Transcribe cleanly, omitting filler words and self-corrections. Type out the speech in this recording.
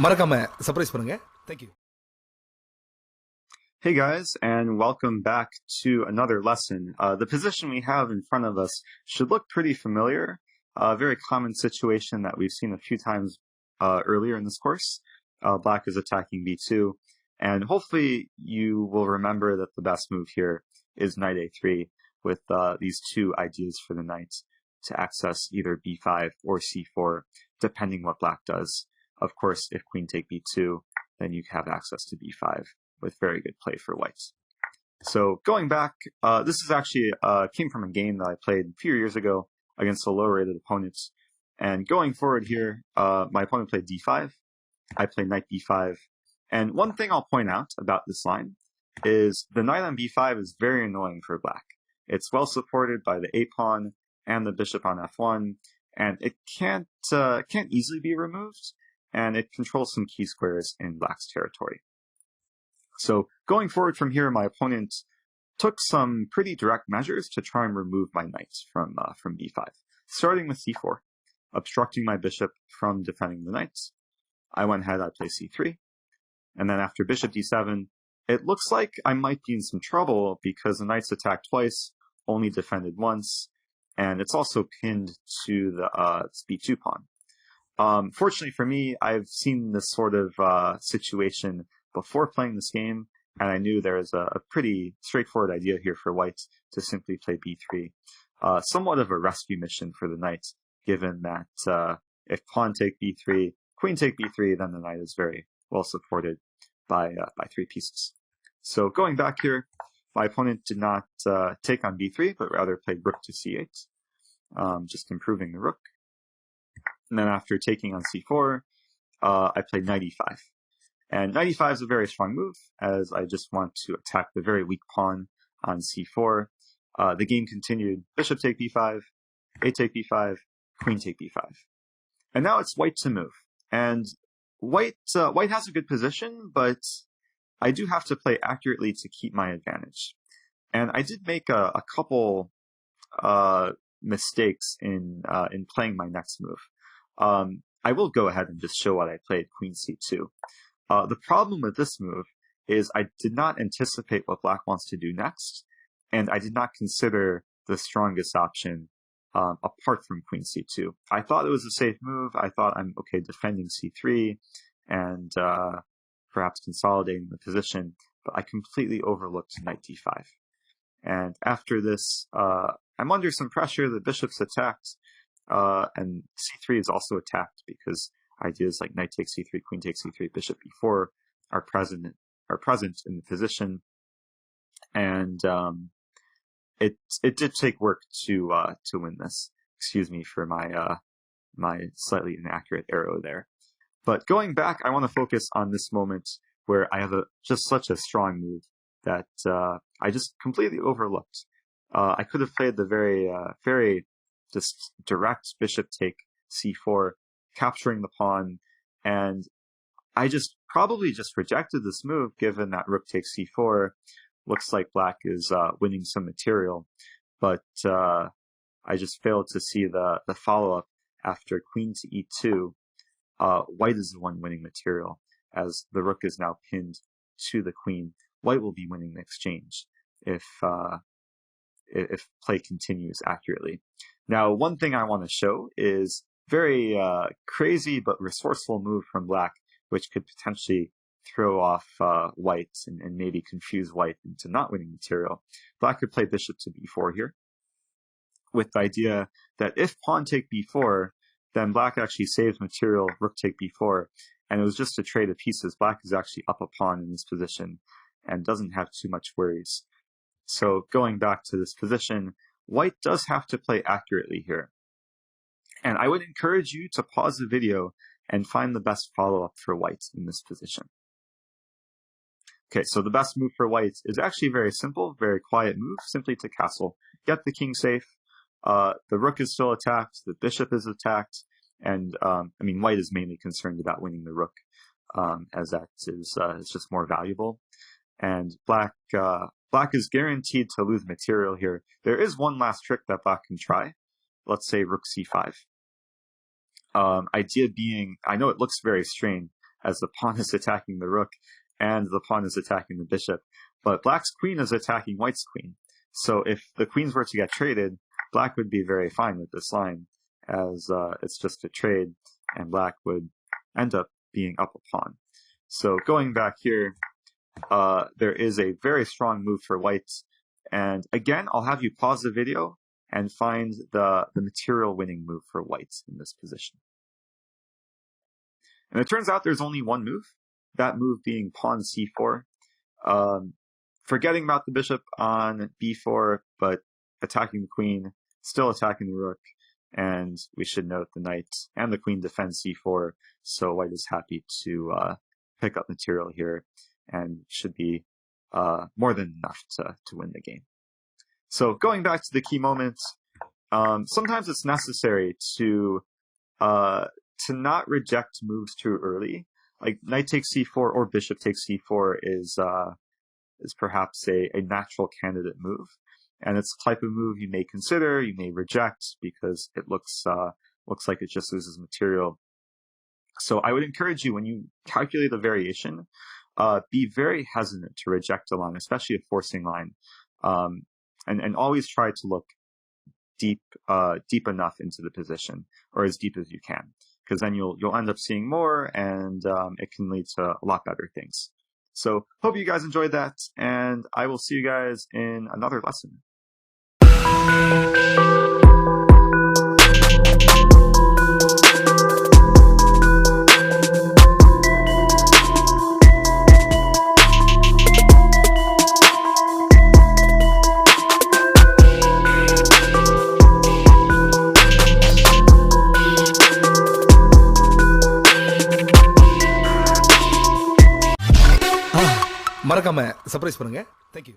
மறக்காம சர்ப்ரைஸ் பண்ணுங்க. Thank you. Hey guys, and welcome back to another lesson. The position we have in front of us should look pretty familiar. A very common situation that we've seen a few times earlier in this course. Black is attacking b2, and hopefully you will remember that the best move here is knight a3 with these two ideas for the knight to access either b5 or c4, depending what black does. Of course, if queen take b2, then you have access to b5. With very good play for white. So going back, this is actually came from a game that I played a few years ago against a lower-rated opponent. And going forward here, my opponent played d5. I played knight b5. And one thing I'll point out about this line is the knight on b5 is very annoying for black. It's well supported by the a-pawn and the bishop on f1, and it can't easily be removed, and it controls some key squares in black's territory. So going forward from here, my opponent took some pretty direct measures to try and remove my knight from b5, starting with c4, obstructing my bishop from defending the knight. I went ahead, I played c3, and then after bishop d7, it looks like I might be in some trouble because the knight's attacked twice, only defended once, and it's also pinned to the b2 pawn. Fortunately for me, I've seen this sort of situation before playing this game, and I knew there was a pretty straightforward idea here for white to simply play b3. Somewhat of a rescue mission for the knight, given that if pawn take b3, queen take b3, then the knight is very well supported by three pieces. So going back here, my opponent did not take on b3, but rather played rook to c8, just improving the rook. And then after taking on c4, I played knight e5. And knight e5 is a very strong move, as I just want to attack the very weak pawn on c4. The game continued, bishop take b5, a take b5, queen take b5. And now it's white to move. And white has a good position, but I do have to play accurately to keep my advantage. And I did make a couple mistakes in playing my next move. I will go ahead and just show what I played, queen c2. The problem with this move is I did not anticipate what black wants to do next, and I did not consider the strongest option apart from queen c2. I thought it was a safe move. I thought I'm okay defending c3 and perhaps consolidating the position, but I completely overlooked knight d5. And after this, I'm under some pressure. The bishop's attacked, and c3 is also attacked because ideas like knight takes c3, queen takes c3, bishop b4 are present in the position, and it did take work to win this. Excuse me for my slightly inaccurate arrow there. But going back, I want to focus on this moment where I have just such a strong move that I just completely overlooked. I could have played the very just direct bishop take c4, capturing the pawn, and I probably just rejected this move given that rook takes c4. Looks like black is winning some material, but I just failed to see the follow-up after queen to e2. White is the one winning material, as the rook is now pinned to the queen. White will be winning the exchange if play continues accurately. Now, one thing I want to show is very crazy but resourceful move from black, which could potentially throw off white and maybe confuse white into not winning material. Black could play bishop to b4 here, with the idea that if pawn take b4, then black actually saves material, rook take b4, and it was just a trade of pieces. Black is actually up a pawn in this position and doesn't have too much worries. So going back to this position, white does have to play accurately here. And I would encourage you to pause the video and find the best follow-up for white in this position. Okay, so the best move for white is actually very simple, very quiet move, simply to castle. Get the king safe. The rook is still attacked, the bishop is attacked, and white is mainly concerned about winning the rook, as that is just more valuable. And black is guaranteed to lose material here. There is one last trick that black can try. Let's say rook c5. Idea being, I know it looks very strange, as the pawn is attacking the rook and the pawn is attacking the bishop. But black's queen is attacking white's queen. So if the queens were to get traded, black would be very fine with this line, as it's just a trade, and black would end up being up a pawn. So going back here, there is a very strong move for white. And again, I'll have you pause the video and find the material winning move for white in this position. And it turns out there's only one move, that move being pawn c4. Forgetting about the bishop on b4, but attacking the queen, still attacking the rook, and we should note the knight and the queen defend c4, so white is happy to pick up material here, and should be more than enough to win the game. So going back to the key moments, sometimes it's necessary to not reject moves too early. Like knight takes c4 or bishop takes c4 is perhaps a natural candidate move, and it's a type of move you may consider, you may reject because it looks like it just loses material. So I would encourage you, when you calculate a variation, be very hesitant to reject a line, especially a forcing line, and always try to look deep enough into the position, or as deep as you can, because then you'll end up seeing more, and it can lead to a lot better things. So hope you guys enjoyed that, and I will see you guys in another lesson. மறக்காம surprise பண்ணுங்க. Thank you.